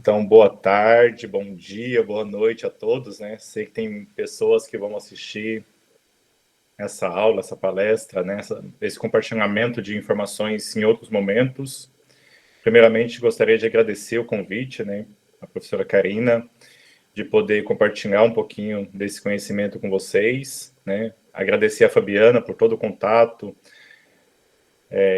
Então, boa tarde, bom dia, boa noite a todos, né? Sei que tem pessoas que vão assistir essa aula, essa palestra, né? Esse compartilhamento de informações em outros momentos. Primeiramente, gostaria de agradecer o convite, né? A professora Karina, de poder compartilhar um pouquinho desse conhecimento com vocês, né? Agradecer a Fabiana por todo o contato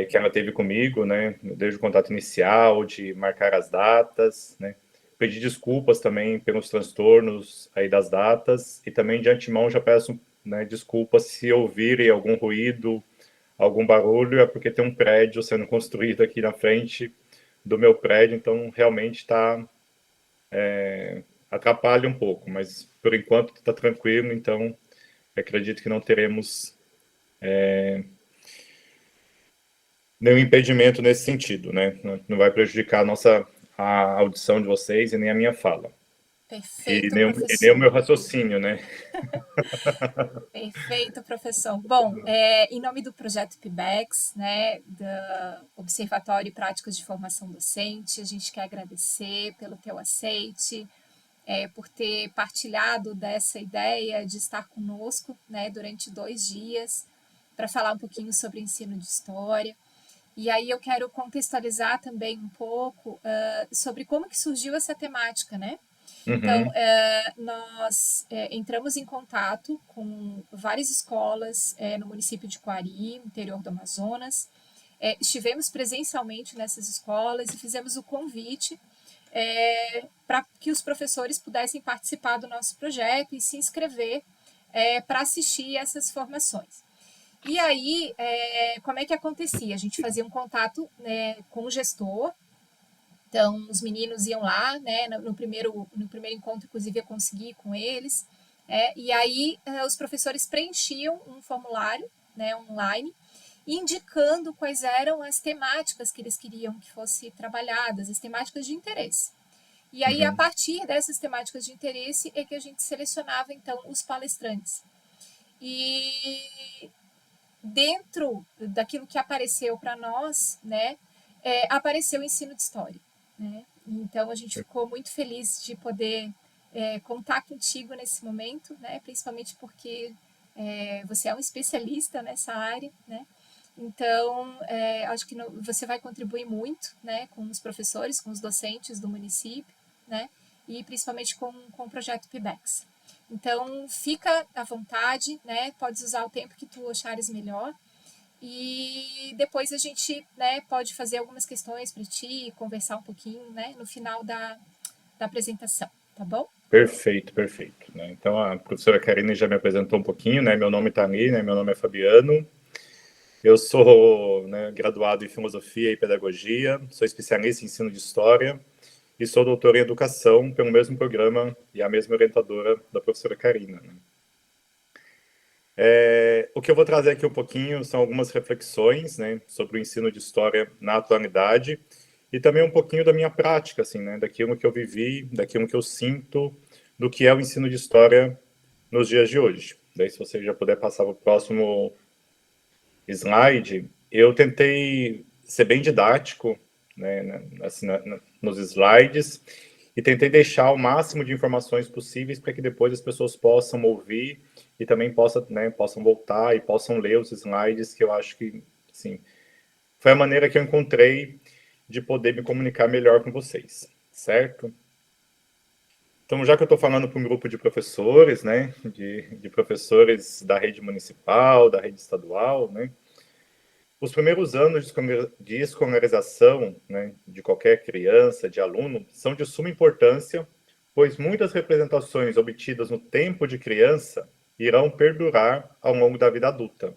que ela teve comigo, né? Desde o contato inicial, de marcar as datas, né? Pedir desculpas também pelos transtornos aí das datas e também de antemão já peço, né, desculpas se ouvirem algum ruído, algum barulho, é porque tem um prédio sendo construído aqui na frente do meu prédio, então realmente atrapalha um pouco, mas por enquanto está tranquilo, então acredito que não teremos nenhum impedimento nesse sentido, né? Não vai prejudicar a audição de vocês e nem a minha fala. E Perfeito, nem o meu professor. raciocínio, né? Perfeito, professor. Bom, em nome do projeto PIBEX, né, do Observatório e Práticas de Formação Docente, a gente quer agradecer pelo teu aceite, por ter partilhado dessa ideia de estar conosco, né, durante 2 dias, para falar um pouquinho sobre ensino de história. E aí eu quero contextualizar também um pouco sobre como que surgiu essa temática, né? Então, Uhum, nós entramos em contato com várias escolas no município de Coari, interior do Amazonas. Estivemos presencialmente nessas escolas e fizemos o convite para que os professores pudessem participar do nosso projeto e se inscrever para assistir essas formações. E aí, como é que acontecia? A gente fazia um contato, né, com o gestor. Então, os meninos iam lá, né, no primeiro encontro, inclusive, eu consegui com eles. E aí, os professores preenchiam um formulário, né, online, indicando quais eram as temáticas que eles queriam que fossem trabalhadas, as temáticas de interesse. E aí, a uhum. partir dessas temáticas de interesse, é que a gente selecionava, então, os palestrantes. E dentro daquilo que apareceu para nós, né, apareceu o ensino de história, né? Então a gente ficou muito feliz de poder contar contigo nesse momento, né? Principalmente porque você é um especialista nessa área, né? Então acho que você vai contribuir muito, né, com os professores, com os docentes do município, né? E principalmente com o projeto PIBEX. Então, fica à vontade, né? Podes usar o tempo que tu achares melhor. E depois a gente, né, pode fazer algumas questões para ti, conversar um pouquinho, né, no final da apresentação, tá bom? Perfeito, perfeito. Né? Então, a professora Karine já me apresentou um pouquinho, né? Meu nome está ali, né? Meu nome é Fabiano. Eu sou, né, graduado em Filosofia e Pedagogia, sou especialista em ensino de História e sou doutor em Educação pelo mesmo programa e a mesma orientadora da professora Karina. Né? O que eu vou trazer aqui um pouquinho são algumas reflexões, né, sobre o ensino de História na atualidade e também um pouquinho da minha prática, assim, né, daquilo que eu vivi, daquilo que eu sinto, do que é o ensino de História nos dias de hoje. Daí, se você já puder passar para o próximo slide, eu tentei ser bem didático, né, assim, nos slides e tentei deixar o máximo de informações possíveis para que depois as pessoas possam ouvir e também possam voltar e possam ler os slides, que eu acho que, assim, foi a maneira que eu encontrei de poder me comunicar melhor com vocês, certo? Então, já que eu estou falando para um grupo de professores, né, de professores da rede municipal, da rede estadual, né, os primeiros anos de escolarização, né, de qualquer criança, de aluno, são de suma importância, pois muitas representações obtidas no tempo de criança irão perdurar ao longo da vida adulta.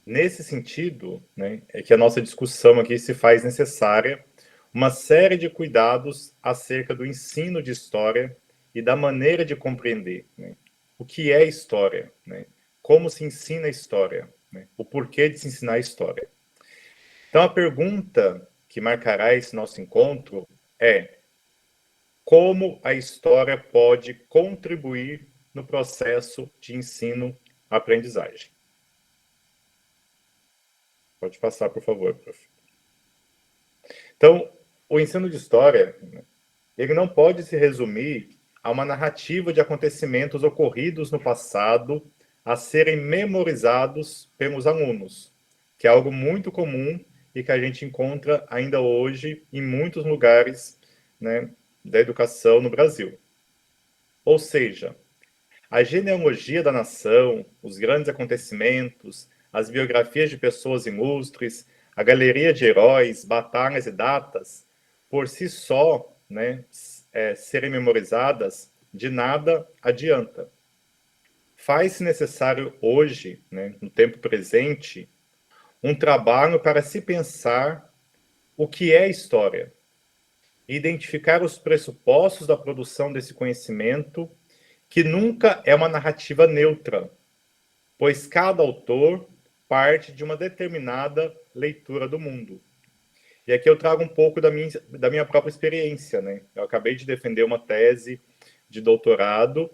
Nesse sentido, né, é que a nossa discussão aqui se faz necessária uma série de cuidados acerca do ensino de história e da maneira de compreender, né, o que é história, né, como se ensina história, né, o porquê de se ensinar história. Então, a pergunta que marcará esse nosso encontro é: como a história pode contribuir no processo de ensino-aprendizagem? Pode passar, por favor, prof. Então, o ensino de história, ele não pode se resumir a uma narrativa de acontecimentos ocorridos no passado a serem memorizados pelos alunos, que é algo muito comum e que a gente encontra ainda hoje em muitos lugares, né, da educação no Brasil. Ou seja, a genealogia da nação, os grandes acontecimentos, as biografias de pessoas ilustres, a galeria de heróis, batalhas e datas, por si só, né, serem memorizadas, de nada adianta. Faz-se necessário hoje, né, no tempo presente, um trabalho para se pensar o que é história, identificar os pressupostos da produção desse conhecimento, que nunca é uma narrativa neutra, pois cada autor parte de uma determinada leitura do mundo. E aqui eu trago um pouco da minha própria experiência, né? Eu acabei de defender uma tese de doutorado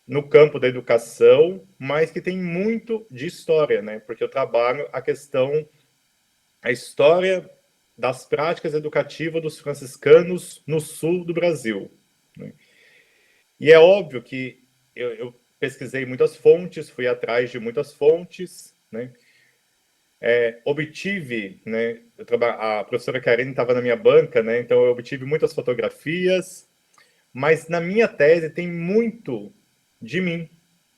no campo da educação, mas que tem muito de história, né? Porque eu trabalho a história das práticas educativas dos franciscanos no sul do Brasil, né? E é óbvio que eu pesquisei muitas fontes, fui atrás de muitas fontes, né? Obtive, né? A professora Karine estava na minha banca, né? Então eu obtive muitas fotografias, mas na minha tese tem muito de mim,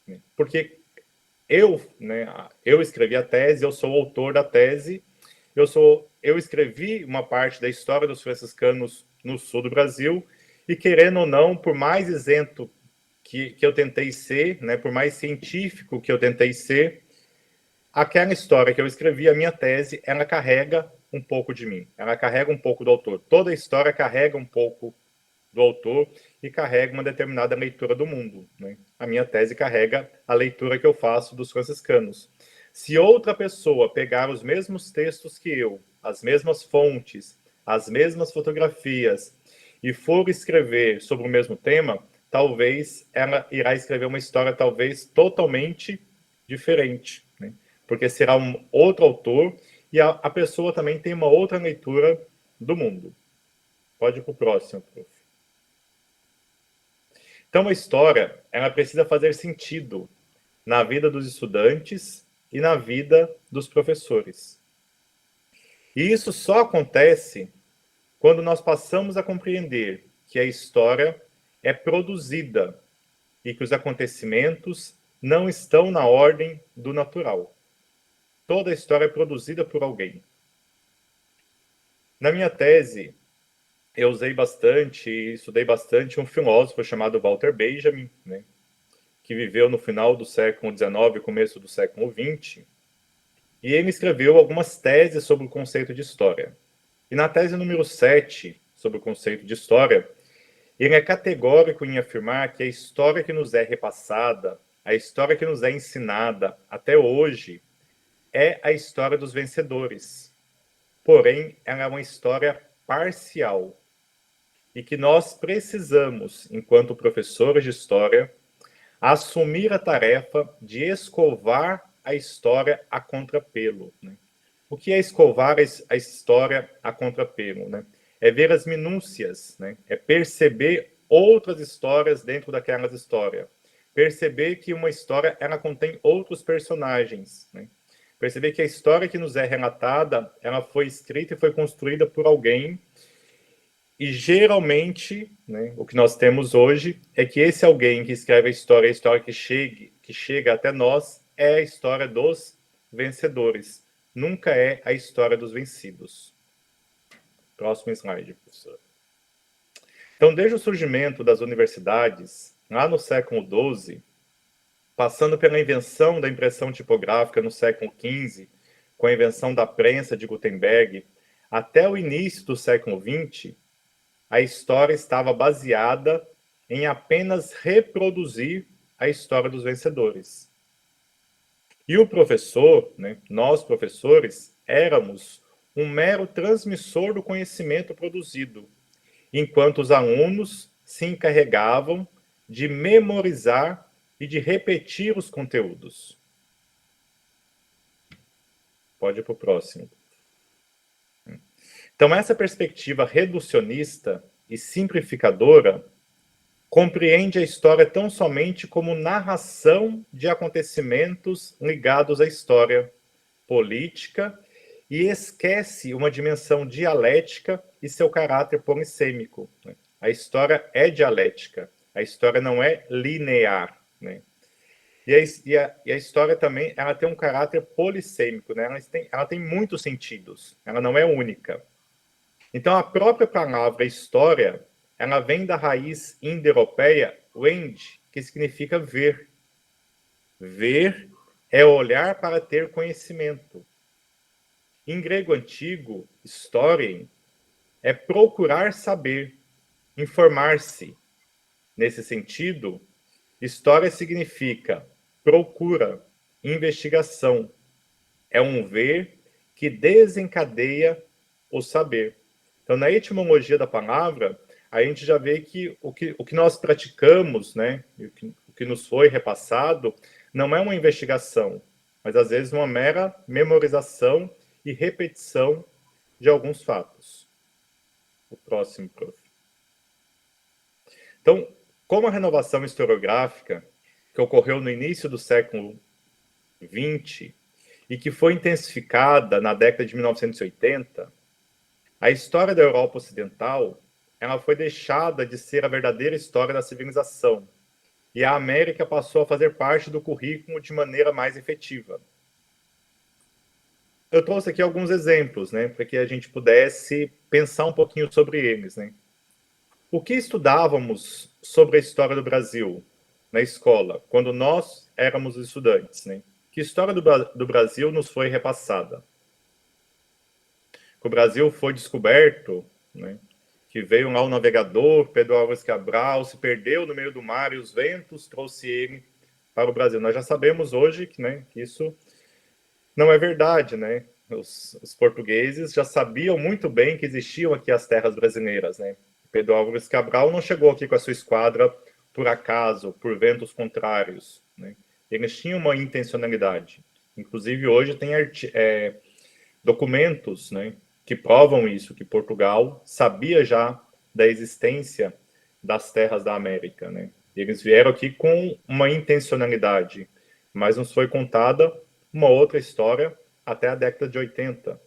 né? Porque eu escrevi a tese, eu sou o autor da tese, eu escrevi uma parte da história dos franciscanos no sul do Brasil e, querendo ou não, por mais isento que eu tentei ser, né, por mais científico que eu tentei ser, aquela história que eu escrevi, a minha tese, ela carrega um pouco de mim, ela carrega um pouco do autor. Toda a história carrega um pouco do autor e carrega uma determinada leitura do mundo, né? A minha tese carrega a leitura que eu faço dos franciscanos. Se outra pessoa pegar os mesmos textos que eu, as mesmas fontes, as mesmas fotografias e for escrever sobre o mesmo tema, talvez ela irá escrever uma história talvez totalmente diferente, né? Porque será um outro autor e a pessoa também tem uma outra leitura do mundo. Pode ir para o próximo, prof. Então, a história, ela precisa fazer sentido na vida dos estudantes e na vida dos professores. E isso só acontece quando nós passamos a compreender que a história é produzida e que os acontecimentos não estão na ordem do natural. Toda a história é produzida por alguém. Na minha tese, eu usei bastante, estudei bastante um filósofo chamado Walter Benjamin, né, que viveu no final do século XIX, começo do século XX, e ele escreveu algumas teses sobre o conceito de história. E na tese número 7, sobre o conceito de história, ele é categórico em afirmar que a história que nos é repassada, a história que nos é ensinada até hoje, é a história dos vencedores. Porém, ela é uma história parcial. E que nós precisamos, enquanto professores de história, assumir a tarefa de escovar a história a contrapelo, né? O que é escovar a história a contrapelo, né? É ver as minúcias, né? É perceber outras histórias dentro daquelas histórias. Perceber que uma história ela contém outros personagens, né? Perceber que a história que nos é relatada, ela foi escrita e foi construída por alguém. E geralmente, né, o que nós temos hoje é que esse alguém que escreve a história que chega até nós, é a história dos vencedores. Nunca é a história dos vencidos. Próximo slide, professor. Então, desde o surgimento das universidades, lá no século XII, passando pela invenção da impressão tipográfica no século XV, com a invenção da prensa de Gutenberg, até o início do século XX, a história estava baseada em apenas reproduzir a história dos vencedores. E o professor, né, nós professores, éramos um mero transmissor do conhecimento produzido, enquanto os alunos se encarregavam de memorizar e de repetir os conteúdos. Pode ir para o próximo. Então, essa perspectiva reducionista e simplificadora, compreende a história tão somente como narração de acontecimentos ligados à história política e esquece uma dimensão dialética e seu caráter polissêmico. Né? A história é dialética, a história não é linear. Né? E a história também ela tem um caráter polissêmico, né? Ela tem muitos sentidos, ela não é única. Então, a própria palavra história, ela vem da raiz indo-europeia wend, que significa ver. Ver é olhar para ter conhecimento. Em grego antigo, storien é procurar saber, informar-se. Nesse sentido, história significa procura, investigação. É um ver que desencadeia o saber. Então, na etimologia da palavra, a gente já vê que o que nós praticamos, né, o que nos foi repassado, não é uma investigação, mas às vezes uma mera memorização e repetição de alguns fatos. O próximo, prof. Então, como a renovação historiográfica, que ocorreu no início do século XX e que foi intensificada na década de 1980, a história da Europa Ocidental ela foi deixada de ser a verdadeira história da civilização e a América passou a fazer parte do currículo de maneira mais efetiva. Eu trouxe aqui alguns exemplos, né, para que a gente pudesse pensar um pouquinho sobre eles, né. O que estudávamos sobre a história do Brasil na escola, quando nós éramos estudantes, né? Que história do Brasil nos foi repassada? Que o Brasil foi descoberto, né? Que veio lá o navegador, Pedro Álvares Cabral, se perdeu no meio do mar e os ventos trouxe ele para o Brasil. Nós já sabemos hoje que, né, que isso não é verdade, né? Os portugueses já sabiam muito bem que existiam aqui as terras brasileiras, né? Pedro Álvares Cabral não chegou aqui com a sua esquadra por acaso, por ventos contrários, né? Eles tinham uma intencionalidade. Inclusive, hoje tem documentos, né, que provam isso, que Portugal sabia já da existência das terras da América, né? Eles vieram aqui com uma intencionalidade, mas nos foi contada uma outra história até a década de 80.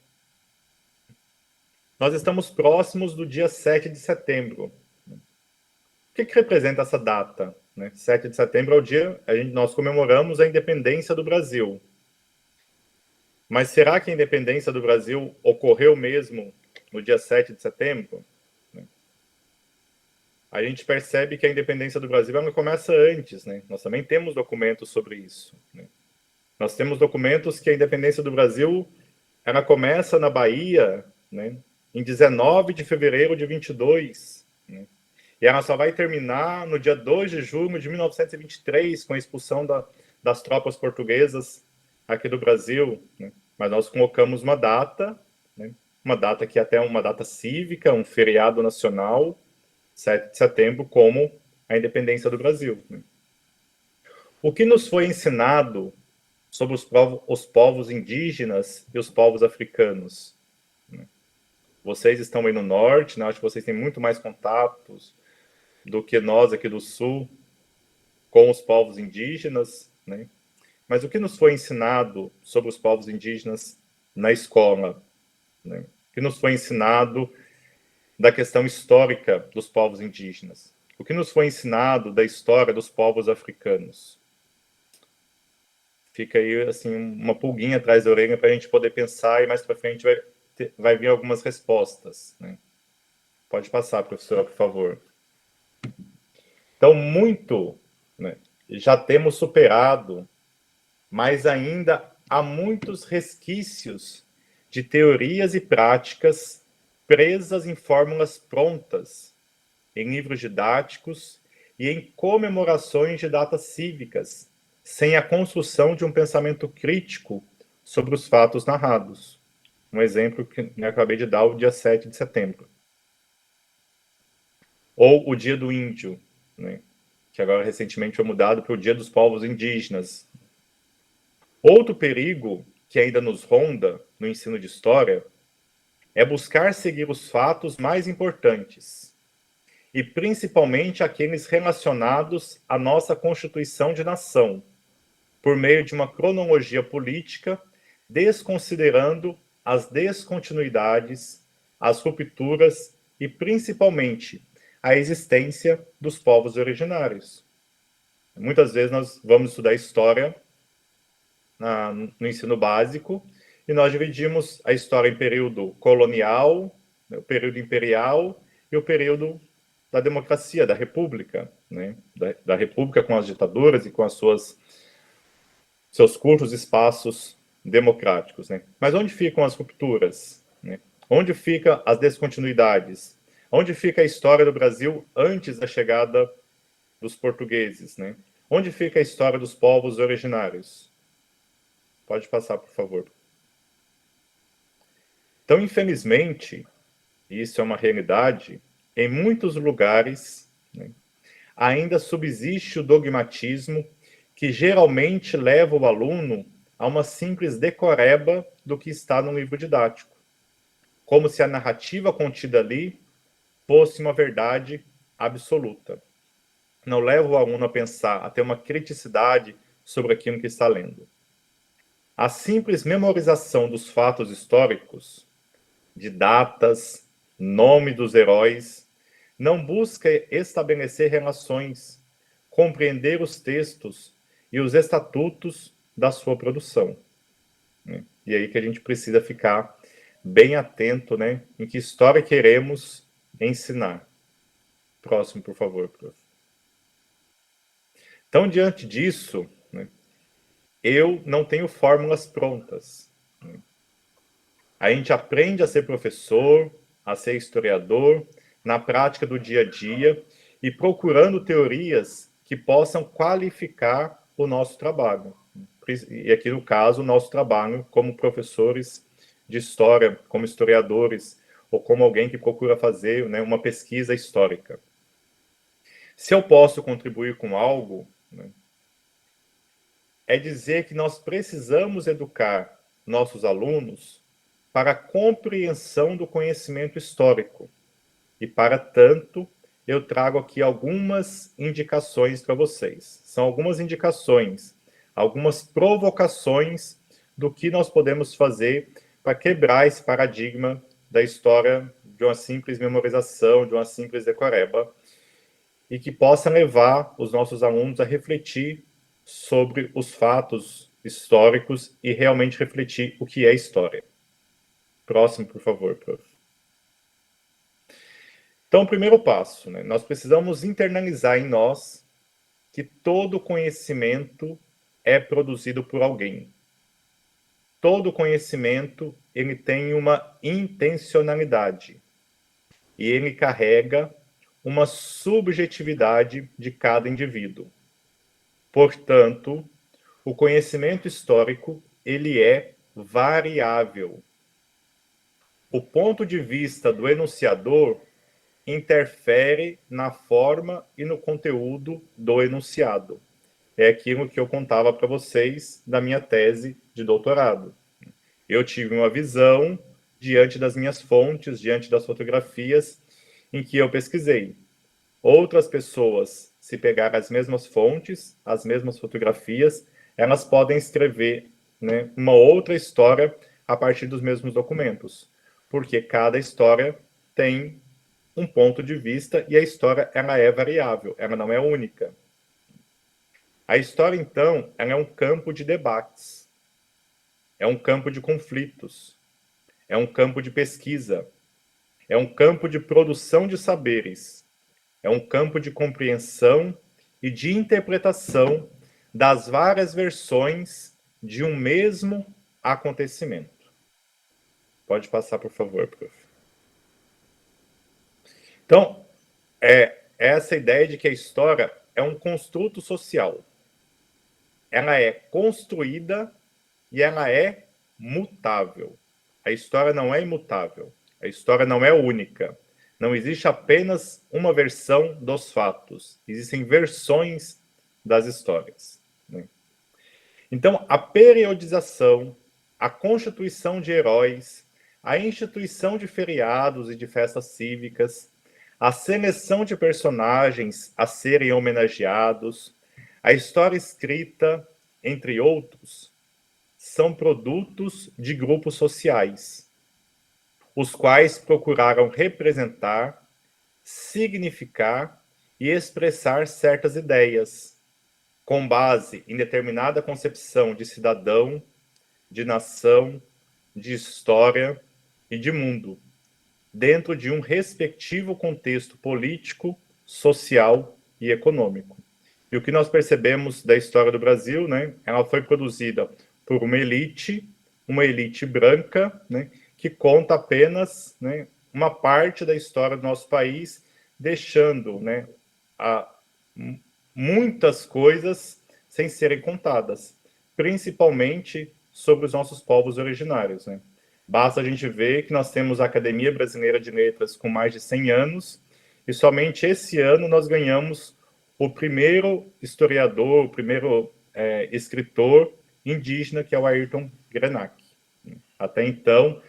Nós estamos próximos do dia 7 de setembro. O que representa essa data? 7 de setembro é o dia nós comemoramos a independência do Brasil. Mas será que a independência do Brasil ocorreu mesmo no dia 7 de setembro? A gente percebe que a independência do Brasil ela começa antes, né? Nós também temos documentos sobre isso. Né? Nós temos documentos que a independência do Brasil ela começa na Bahia, né, em 19 de fevereiro de 22, né? E ela só vai terminar no dia 2 de junho de 1923, com a expulsão das tropas portuguesas aqui do Brasil. Né? Mas nós colocamos uma data, né, uma data que até é uma data cívica, um feriado nacional, 7 de setembro, como a independência do Brasil. Né? O que nos foi ensinado sobre os povos indígenas e os povos africanos? Né? Vocês estão aí no norte, né? Acho que vocês têm muito mais contatos do que nós aqui do sul com os povos indígenas, né? Mas o que nos foi ensinado sobre os povos indígenas na escola? Né? O que nos foi ensinado da questão histórica dos povos indígenas? O que nos foi ensinado da história dos povos africanos? Fica aí assim uma pulguinha atrás da orelha para a gente poder pensar e mais para frente vai vir algumas respostas. Né? Pode passar, professora, por favor. Então, muito, né, já temos superado, mas ainda há muitos resquícios de teorias e práticas presas em fórmulas prontas, em livros didáticos e em comemorações de datas cívicas, sem a construção de um pensamento crítico sobre os fatos narrados. Um exemplo que eu acabei de dar, o dia 7 de setembro. Ou o Dia do Índio, né, que agora recentemente foi mudado para o Dia dos Povos Indígenas. Outro perigo que ainda nos ronda no ensino de história é buscar seguir os fatos mais importantes, e principalmente aqueles relacionados à nossa Constituição de Nação, por meio de uma cronologia política, desconsiderando as descontinuidades, as rupturas e, principalmente, a existência dos povos originários. Muitas vezes nós vamos estudar história no ensino básico e nós dividimos a história em período colonial, o período imperial e o período da democracia, da república, né? Da república com as ditaduras e com as seus curtos espaços democráticos, né? Mas onde ficam as rupturas, né? Onde ficam as descontinuidades? Onde fica a história do Brasil antes da chegada dos portugueses, né? Onde fica a história dos povos originários? Pode passar, por favor. Então, infelizmente, isso é uma realidade, em muitos lugares, né, ainda subsiste o dogmatismo que geralmente leva o aluno a uma simples decoreba do que está no livro didático, como se a narrativa contida ali fosse uma verdade absoluta. Não leva o aluno a pensar, a ter uma criticidade sobre aquilo que está lendo. A simples memorização dos fatos históricos, de datas, nome dos heróis, não busca estabelecer relações, compreender os textos e os estatutos da sua produção. E aí que a gente precisa ficar bem atento, né, em que história queremos ensinar. Próximo, por favor, prof. Então, diante disso, né, eu não tenho fórmulas prontas. A gente aprende a ser professor, a ser historiador, na prática do dia a dia e procurando teorias que possam qualificar o nosso trabalho. E aqui, no caso, o nosso trabalho como professores de história, como historiadores, ou como alguém que procura fazer, né, uma pesquisa histórica. Se eu posso contribuir com algo, né, é dizer que nós precisamos educar nossos alunos para a compreensão do conhecimento histórico. E, para tanto, eu trago aqui algumas indicações para vocês. São algumas indicações, algumas provocações do que nós podemos fazer para quebrar esse paradigma da história de uma simples memorização, de uma simples decoreba, e que possa levar os nossos alunos a refletir sobre os fatos históricos e realmente refletir o que é história. Próximo, por favor, prof. Então, o primeiro passo, né? Nós precisamos internalizar em nós que todo conhecimento é produzido por alguém. Todo conhecimento, ele tem uma intencionalidade e ele carrega uma subjetividade de cada indivíduo. Portanto, o conhecimento histórico, ele é variável. O ponto de vista do enunciador interfere na forma e no conteúdo do enunciado. É aquilo que eu contava para vocês da minha tese de doutorado. Eu tive uma visão diante das minhas fontes, diante das fotografias em que eu pesquisei. Outras pessoas, se pegar as mesmas fontes, as mesmas fotografias, elas podem escrever, né, uma outra história a partir dos mesmos documentos, porque cada história tem um ponto de vista e a história, ela é variável, ela não é única. A história, então, ela é um campo de debates, é um campo de conflitos, é um campo de pesquisa, é um campo de produção de saberes, é um campo de compreensão e de interpretação das várias versões de um mesmo acontecimento. Pode passar, por favor, prof. Então, essa ideia de que a história é um construto social. Ela é construída e ela é mutável. A história não é imutável. A história não é única. Não existe apenas uma versão dos fatos. Existem versões das histórias, né? Então, a periodização, a constituição de heróis, a instituição de feriados e de festas cívicas, a seleção de personagens a serem homenageados, a história escrita, entre outros, são produtos de grupos sociais, os quais procuraram representar, significar e expressar certas ideias, com base em determinada concepção de cidadão, de nação, de história e de mundo, dentro de um respectivo contexto político, social e econômico. E o que nós percebemos da história do Brasil, né, ela foi produzida por uma elite branca, né, que conta apenas, né, uma parte da história do nosso país, deixando, né, muitas coisas sem serem contadas, principalmente sobre os nossos povos originários, né? Basta a gente ver que nós temos a Academia Brasileira de Letras com mais de 100 anos, e somente esse ano nós ganhamos o primeiro historiador, o primeiro escritor indígena, que é o Ayrton Krenak. Até então,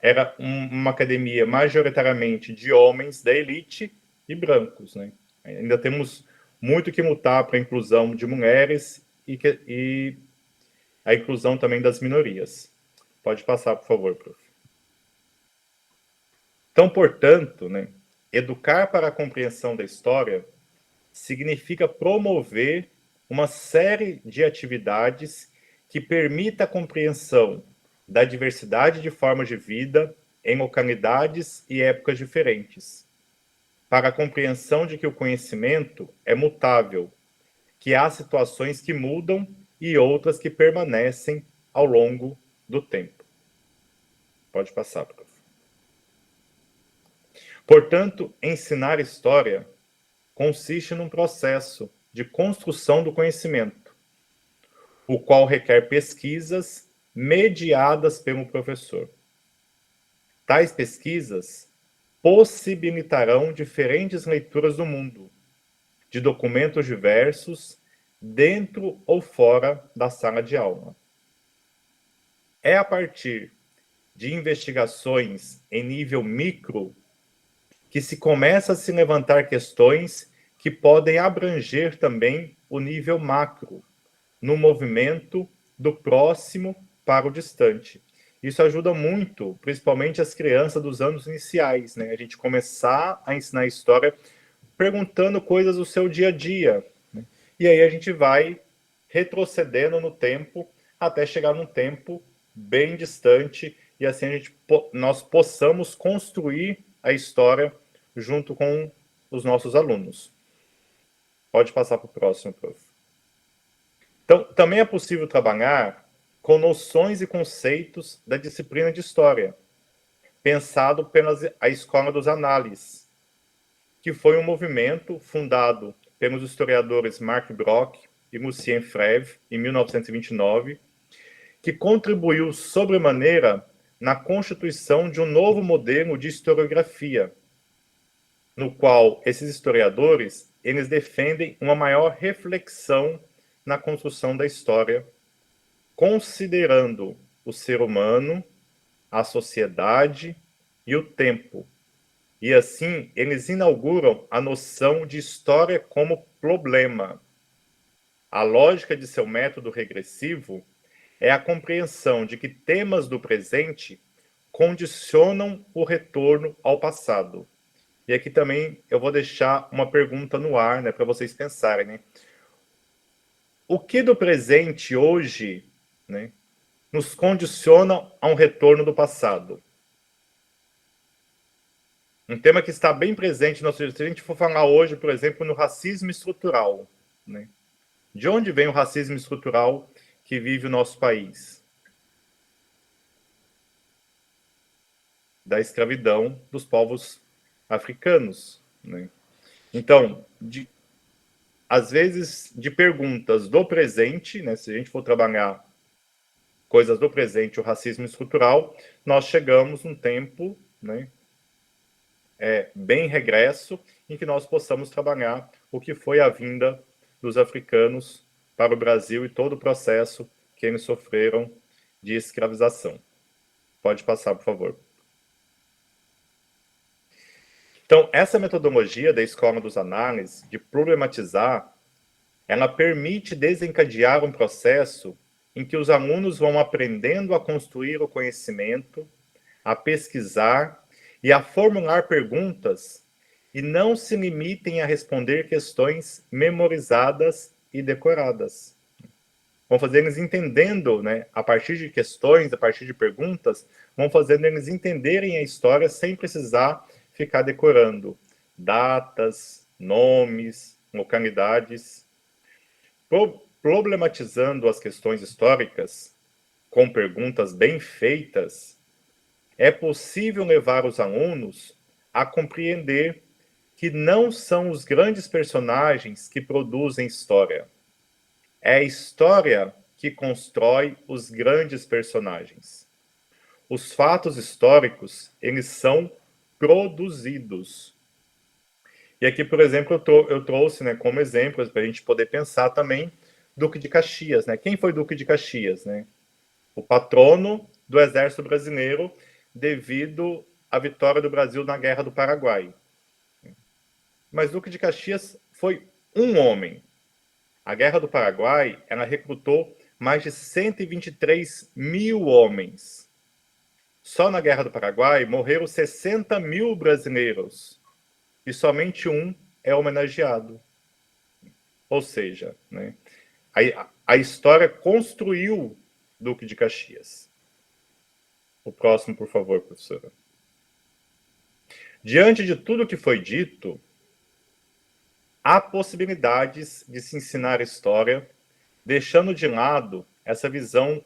era uma academia majoritariamente de homens da elite e brancos, né? Ainda temos muito que lutar para a inclusão de mulheres e a inclusão também das minorias. Pode passar, por favor, prof. Então, portanto, né, educar para a compreensão da história significa promover uma série de atividades que permita a compreensão da diversidade de formas de vida em localidades e épocas diferentes, para a compreensão de que o conhecimento é mutável, que há situações que mudam e outras que permanecem ao longo do tempo. Pode passar, prof. Portanto, ensinar história consiste num processo de construção do conhecimento, o qual requer pesquisas mediadas pelo professor. Tais pesquisas possibilitarão diferentes leituras do mundo, de documentos diversos, dentro ou fora da sala de aula. É a partir de investigações em nível micro que se começa a se levantar questões que podem abranger também o nível macro, no movimento do próximo para o distante. Isso ajuda muito, principalmente as crianças dos anos iniciais, né? A gente começar a ensinar história perguntando coisas do seu dia a dia, né? E aí a gente vai retrocedendo no tempo até chegar num tempo bem distante e assim nós possamos construir a história junto com os nossos alunos. Pode passar para o próximo, prof. Então, também é possível trabalhar com noções e conceitos da disciplina de História, pensado pela Escola dos Análises, que foi um movimento fundado pelos historiadores Marc Bloch e Lucien Febvre, em 1929, que contribuiu sobremaneira na constituição de um novo modelo de historiografia, no qual esses historiadores eles defendem uma maior reflexão na construção da história, considerando o ser humano, a sociedade e o tempo. E assim, eles inauguram a noção de história como problema. A lógica de seu método regressivo é a compreensão de que temas do presente condicionam o retorno ao passado. E aqui também eu vou deixar uma pergunta no ar, né, para vocês pensarem, né? O que do presente hoje, né, nos condiciona a um retorno do passado? Um tema que está bem presente, se a gente for falar hoje, por exemplo, no racismo estrutural, né? De onde vem o racismo estrutural que vive o nosso país? Da escravidão dos povos africanos, né? Então, às vezes, de perguntas do presente, né, se a gente for trabalhar coisas do presente, o racismo estrutural, nós chegamos num tempo, né, bem regresso, em que nós possamos trabalhar o que foi a vinda dos africanos para o Brasil e todo o processo que eles sofreram de escravização. Pode passar, por favor. Então, essa metodologia da escola dos análises, de problematizar, ela permite desencadear um processo em que os alunos vão aprendendo a construir o conhecimento, a pesquisar e a formular perguntas e não se limitem a responder questões memorizadas e decoradas. Vão fazer eles entendendo, né, a partir de questões, a partir de perguntas, vão fazendo eles entenderem a história sem precisar ficar decorando datas, nomes, localidades. Problematizando as questões históricas com perguntas bem feitas, é possível levar os alunos a compreender que não são os grandes personagens que produzem história. É a história que constrói os grandes personagens. Os fatos históricos, eles são produzidos. E aqui, por exemplo, eu trouxe, né, como exemplos para a gente poder pensar também Duque de Caxias, né? Quem foi Duque de Caxias, né? O patrono do Exército Brasileiro devido à vitória do Brasil na Guerra do Paraguai. Mas Duque de Caxias foi um homem. A Guerra do Paraguai, ela recrutou mais de 123 mil homens. Só na Guerra do Paraguai morreram 60 mil brasileiros e somente um é homenageado. Ou seja, né, a história construiu Duque de Caxias. O próximo, por favor, professora. Diante de tudo que foi dito, há possibilidades de se ensinar história, deixando de lado essa visão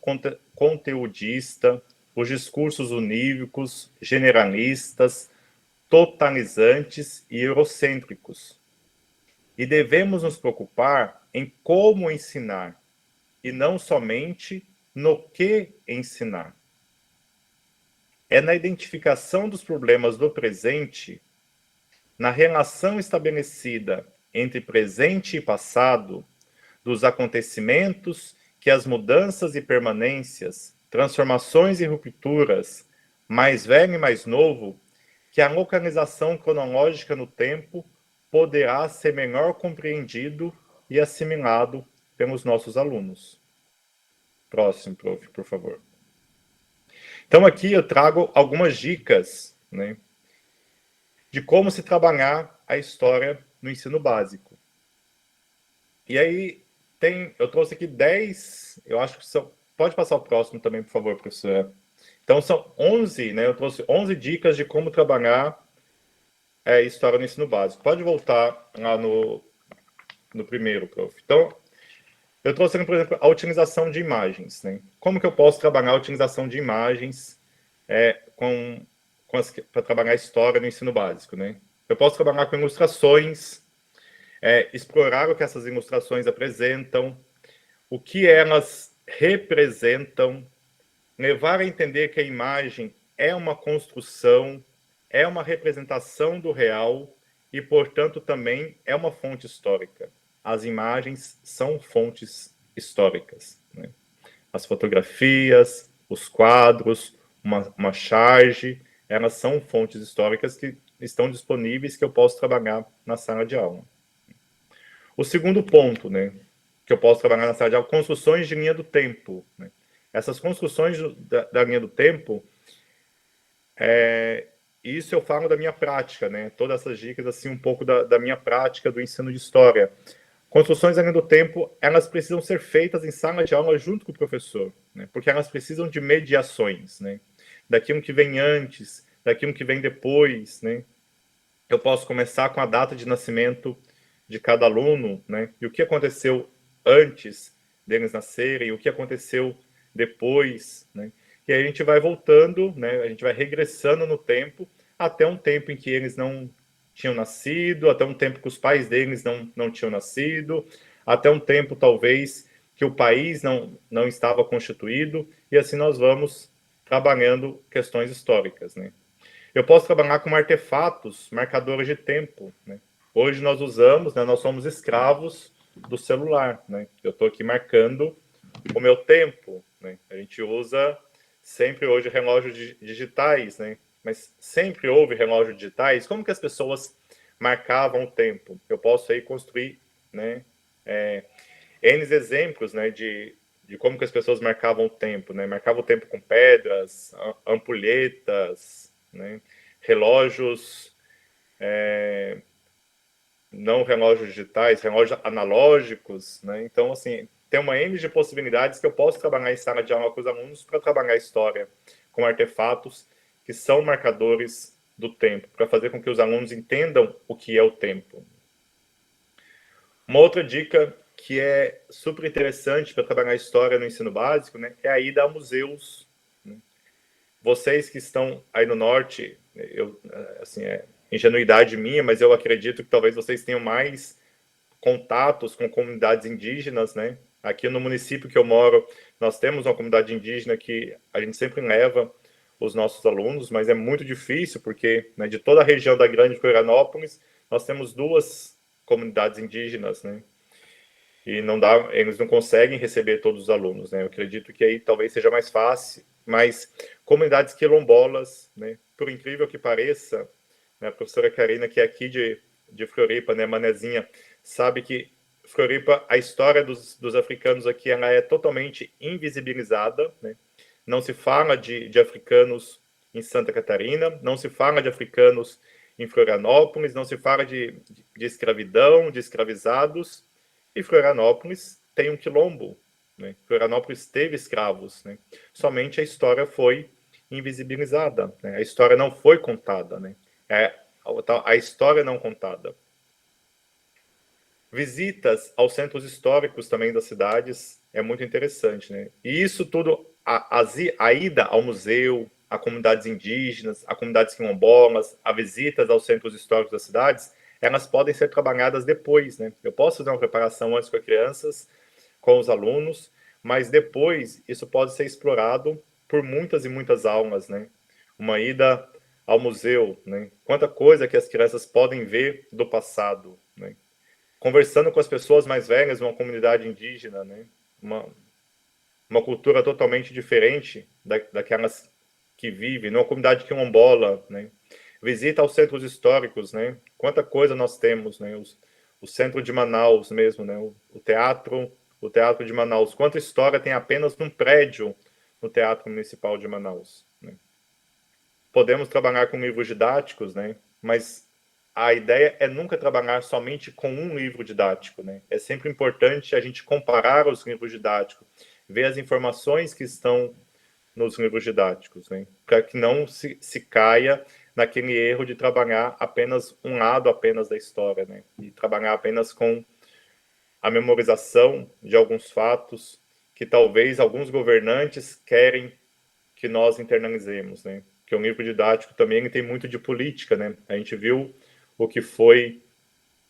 conteudista, os discursos unívocos, generalistas, totalizantes e eurocêntricos. E devemos nos preocupar em como ensinar, e não somente no que ensinar. É na identificação dos problemas do presente, na relação estabelecida entre presente e passado, dos acontecimentos que as mudanças e permanências, transformações e rupturas, mais velho e mais novo, que a localização cronológica no tempo poderá ser melhor compreendido e assimilado pelos nossos alunos. Próximo, prof, por favor. Então, aqui eu trago algumas dicas, né, de como se trabalhar a história no ensino básico. E aí, eu trouxe aqui 10, eu acho que são... Pode passar o próximo também, por favor, professora. Então, são 11, né, eu trouxe 11 dicas de como trabalhar história no ensino básico. Pode voltar lá no primeiro, prof. Então, eu trouxe aqui, por exemplo, a utilização de imagens, né? Como que eu posso trabalhar a utilização de imagens para trabalhar a história no ensino básico, né? Eu posso trabalhar com ilustrações, explorar o que essas ilustrações apresentam, o que elas representam, levar a entender que a imagem é uma construção, é uma representação do real e, portanto, também é uma fonte histórica. As imagens são fontes históricas, né? As fotografias, os quadros, uma charge, elas são fontes históricas que estão disponíveis, que eu posso trabalhar na sala de aula. O segundo ponto, né, que eu posso trabalhar na sala de aula, construções de linha do tempo, né? Essas construções da linha do tempo, isso eu falo da minha prática, né? Todas essas dicas, assim, um pouco da minha prática do ensino de história. Construções da linha do tempo, elas precisam ser feitas em sala de aula junto com o professor, né? Porque elas precisam de mediações, né? Daquilo que vem antes, daquilo que vem depois, né? Eu posso começar com a data de nascimento de cada aluno, né? E o que aconteceu antes deles nascerem, o que aconteceu depois, né? E aí a gente vai voltando, né? A gente vai regressando no tempo, até um tempo em que eles não tinham nascido, até um tempo que os pais deles não tinham nascido, até um tempo, talvez, que o país não estava constituído, e assim nós vamos trabalhando questões históricas, né? Eu posso trabalhar com artefatos, marcadores de tempo, né? Hoje nós usamos, né, nós somos escravos do celular, né? Eu estou aqui marcando o meu tempo, né? A gente usa sempre hoje relógios digitais, né? mas sempre houve relógios digitais, como que as pessoas marcavam o tempo? Eu posso aí construir, né, N exemplos, né, de como que as pessoas marcavam o tempo, né? Marcavam o tempo com pedras, ampulhetas, né? Relógios, não relógios digitais, relógios analógicos, né? Então, assim, tem uma N de possibilidades que eu posso trabalhar em sala de aula com os alunos para trabalhar a história com artefatos que são marcadores do tempo, para fazer com que os alunos entendam o que é o tempo. Uma outra dica que é super interessante para trabalhar a história no ensino básico, né, é a ida a museus. Né? Vocês que estão aí no norte, eu, assim, é ingenuidade minha, mas eu acredito que talvez vocês tenham mais contatos com comunidades indígenas, né? Aqui no município que eu moro, nós temos uma comunidade indígena que a gente sempre leva os nossos alunos, mas é muito difícil porque, né, de toda a região da Grande Florianópolis, nós temos 2 comunidades indígenas, né? E não dá, eles não conseguem receber todos os alunos, né? Eu acredito que aí talvez seja mais fácil, mas comunidades quilombolas, né? Por incrível que pareça, né, a professora Karina, que é aqui de Floripa, né, Manezinha, sabe que Floripa, a história dos africanos aqui, ela é totalmente invisibilizada, né? Não se fala de africanos em Santa Catarina, não se fala de africanos em Florianópolis, não se fala de escravidão, de escravizados, e Florianópolis tem um quilombo, né? Florianópolis teve escravos, né? Somente a história foi invisibilizada, né? A história não foi contada, né? É a história não contada. Visitas aos centros históricos também das cidades é muito interessante, né? E isso tudo, a ida ao museu, a comunidades indígenas, a comunidades quilombolas, a visitas aos centros históricos das cidades, elas podem ser trabalhadas depois, né? Eu posso fazer uma preparação antes com as crianças, com os alunos, mas depois isso pode ser explorado por muitas e muitas aulas, né? Uma ida ao museu, né? Quanta coisa que as crianças podem ver do passado, né? Conversando com as pessoas mais velhas, uma comunidade indígena, né? Uma cultura totalmente diferente daquelas que vivem, numa comunidade quilombola, né? Visita aos centros históricos, né? Quanta coisa nós temos, né? O centro de Manaus mesmo, né? O teatro de Manaus. Quanta história tem apenas num prédio no Teatro Municipal de Manaus, né? Podemos trabalhar com livros didáticos, né? Mas a ideia é nunca trabalhar somente com um livro didático, né? É sempre importante a gente comparar os livros didáticos, ver as informações que estão nos livros didáticos, né? Para que não se caia naquele erro de trabalhar apenas um lado apenas da história, né? E trabalhar apenas com a memorização de alguns fatos que talvez alguns governantes querem que nós internalizemos, né? Que o livro didático também tem muito de política, né? A gente viu o que foi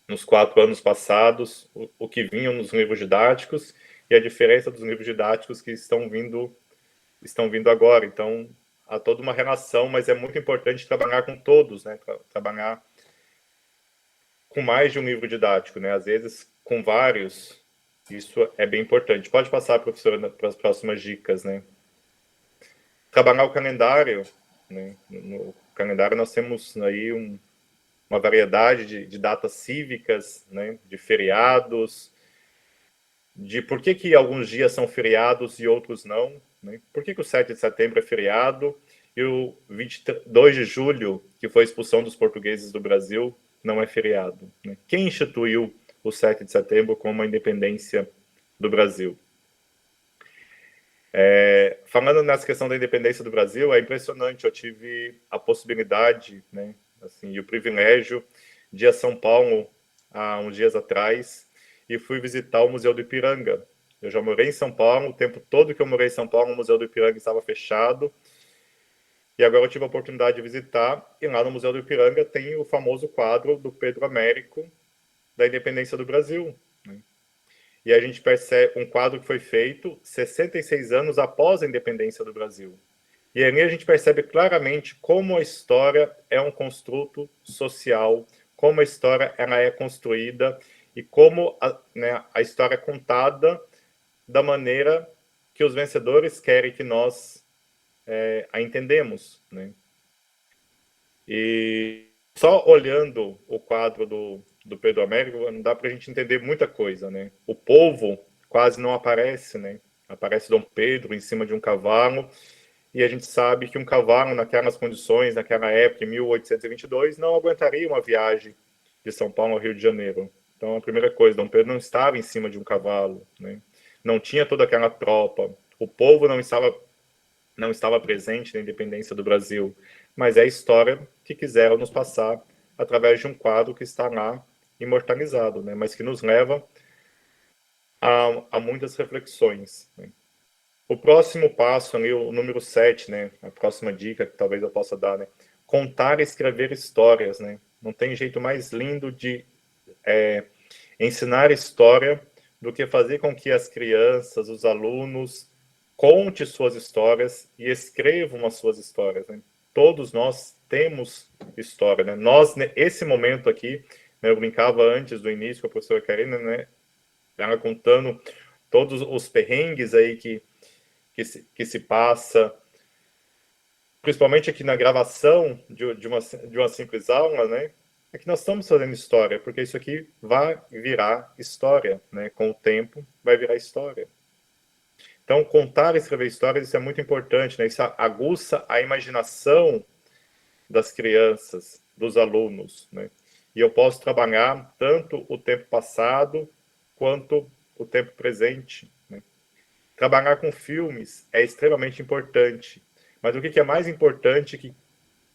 nos 4 anos passados, o que vinham nos livros didáticos e a diferença dos livros didáticos que estão vindo agora. Então, há toda uma relação, mas é muito importante trabalhar com todos, né? Trabalhar com mais de um livro didático, né? Às vezes com vários. Isso é bem importante. Pode passar, professora, para as próximas dicas, né? Trabalhar o calendário, né? No calendário nós temos aí uma variedade de datas cívicas, né? De feriados, de por que alguns dias são feriados e outros não, né? Por que o 7 de setembro é feriado e o 22 de julho, que foi a expulsão dos portugueses do Brasil, não é feriado, né? Quem instituiu o 7 de setembro como a independência do Brasil? Falando nessa questão da independência do Brasil, é impressionante. Eu tive a possibilidade, né, assim, e o privilégio de ir a São Paulo há uns dias atrás e fui visitar o Museu do Ipiranga. Eu já morei em São Paulo, o tempo todo que eu morei em São Paulo, o Museu do Ipiranga estava fechado. E agora eu tive a oportunidade de visitar, e lá no Museu do Ipiranga tem o famoso quadro do Pedro Américo da independência do Brasil, né? E a gente percebe um quadro que foi feito 66 anos após a independência do Brasil. E ali a gente percebe claramente como a história é um construto social, como a história ela é construída e como a história é contada da maneira que os vencedores querem que nós a entendemos, né? E só olhando o quadro do Pedro Américo, não dá para a gente entender muita coisa, né? O povo quase não aparece, né? Aparece Dom Pedro em cima de um cavalo, e a gente sabe que um cavalo, naquelas condições, naquela época, em 1822, não aguentaria uma viagem de São Paulo ao Rio de Janeiro. Então, a primeira coisa, Dom Pedro não estava em cima de um cavalo, né? Não tinha toda aquela tropa, o povo não estava presente na independência do Brasil, mas é a história que quiseram nos passar através de um quadro que está lá imortalizado, né? Mas que nos leva a muitas reflexões, né? O próximo passo ali, o número 7, né? A próxima dica que talvez eu possa dar, né? Contar e escrever histórias, né? Não tem jeito mais lindo de ensinar história do que fazer com que as crianças, os alunos, conte suas histórias e escrevam as suas histórias, né? Todos nós temos história, né? Nós, nesse momento aqui, né, eu brincava antes do início com a professora Karina, né? Ela contando todos os perrengues aí que se passa, principalmente aqui na gravação de uma simples aula, né? É que nós estamos fazendo história, porque isso aqui vai virar história, né? Com o tempo, vai virar história. Então, contar e escrever histórias, isso é muito importante, né? Isso aguça a imaginação das crianças, dos alunos, né? E eu posso trabalhar tanto o tempo passado quanto o tempo presente, né? Trabalhar com filmes é extremamente importante, mas o que é mais importante que,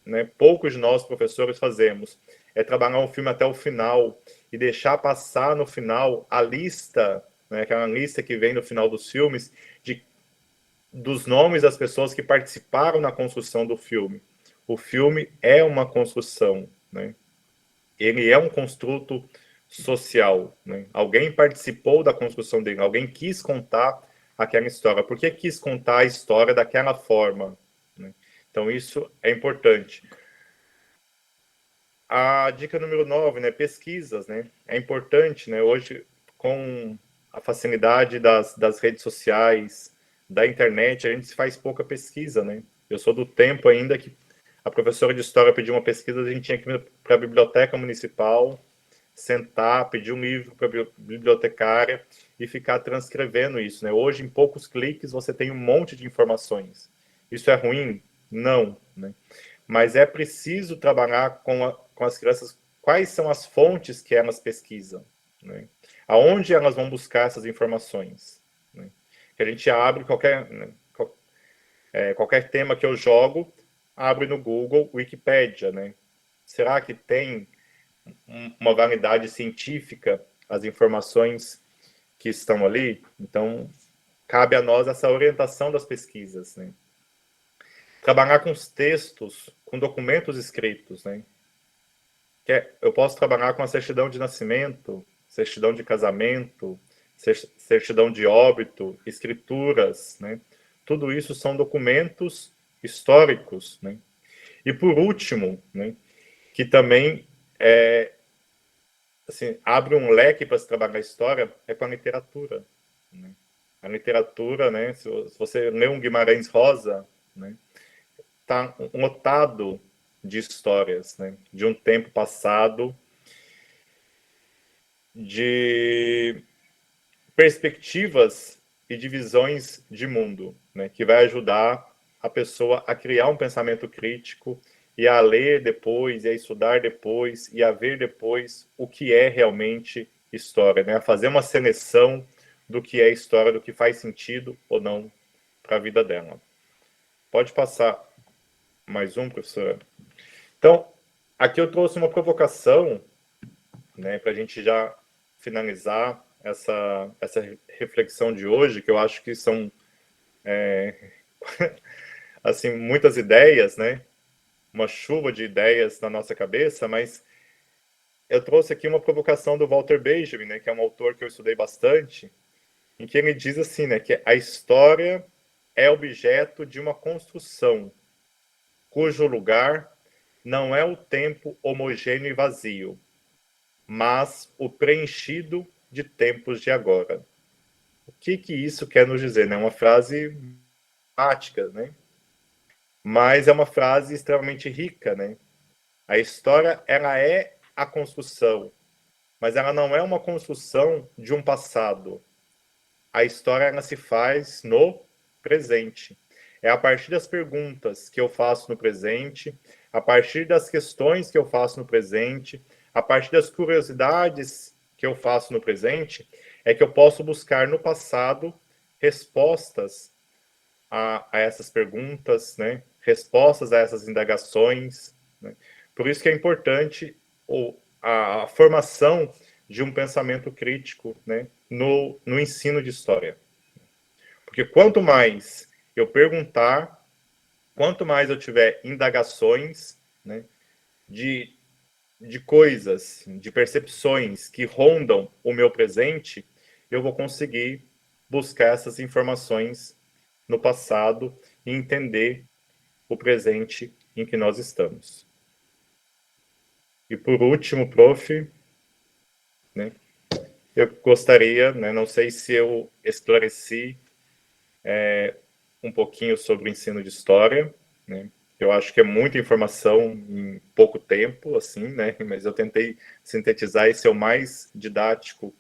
né, poucos de nós, professores, fazemos é trabalhar um filme até o final e deixar passar no final a lista, né, aquela lista que vem no final dos filmes, dos nomes das pessoas que participaram na construção do filme. O filme é uma construção, né? Ele é um construto social, né? Alguém participou da construção dele, alguém quis contar aquela história. Por que quis contar a história daquela forma, né? Então, isso é importante. A dica número 9, né? Pesquisas, né? É importante, né? Hoje, com a facilidade das redes sociais, da internet, a gente faz pouca pesquisa, né? Eu sou do tempo ainda que a professora de história pediu uma pesquisa, a gente tinha que ir para a biblioteca municipal, sentar, pedir um livro para a bibliotecária e ficar transcrevendo isso, né? Hoje, em poucos cliques, você tem um monte de informações. Isso é ruim? Não, né? Mas é preciso trabalhar com as crianças quais são as fontes que elas pesquisam, né? Aonde elas vão buscar essas informações, né? Que a gente abre qualquer tema que eu jogo, abre no Google, Wikipédia, né? Será que tem uma validade científica as informações que estão ali? Então, cabe a nós essa orientação das pesquisas, né? Trabalhar com os textos, com documentos escritos, né? Eu posso trabalhar com a certidão de nascimento, certidão de casamento, certidão de óbito, escrituras, né? Tudo isso são documentos históricos, né? E por último, né, que também assim, abre um leque para se trabalhar a história, é com a literatura, né? A literatura, né, se você lê um Guimarães Rosa, né, tá lotado de histórias, né, de um tempo passado, de perspectivas e de visões de mundo, né, que vai ajudar a pessoa a criar um pensamento crítico e a ler depois, e a estudar depois, e a ver depois o que é realmente história, né, a fazer uma seleção do que é história, do que faz sentido ou não para a vida dela. Pode passar mais um, professora? Então, aqui eu trouxe uma provocação, né, para a gente já finalizar essa reflexão de hoje, que eu acho que são assim muitas ideias, né? Uma chuva de ideias na nossa cabeça, mas eu trouxe aqui uma provocação do Walter Benjamin, né, que é um autor que eu estudei bastante, em que ele diz assim, né, que a história é objeto de uma construção, cujo lugar não é o tempo homogêneo e vazio, mas o preenchido de tempos de agora. O que isso quer nos dizer? Né? Uma frase prática, né? Mas é uma frase extremamente rica, né? A história, ela é a construção, mas ela não é uma construção de um passado. A história, ela se faz no presente. É a partir das perguntas que eu faço no presente, a partir das questões que eu faço no presente, a partir das curiosidades que eu faço no presente, é que eu posso buscar no passado respostas a essas perguntas, né? Respostas a essas indagações. Né? Por isso que é importante a formação de um pensamento crítico, né? No ensino de história. Porque quanto mais eu perguntar, quanto mais eu tiver indagações, né? De coisas, de percepções que rondam o meu presente, eu vou conseguir buscar essas informações no passado e entender o presente em que nós estamos. E por último, prof, né, eu gostaria, né, não sei se eu esclareci um pouquinho sobre o ensino de história, né, eu acho que é muita informação em pouco tempo, assim, né, mas eu tentei sintetizar e ser o mais didático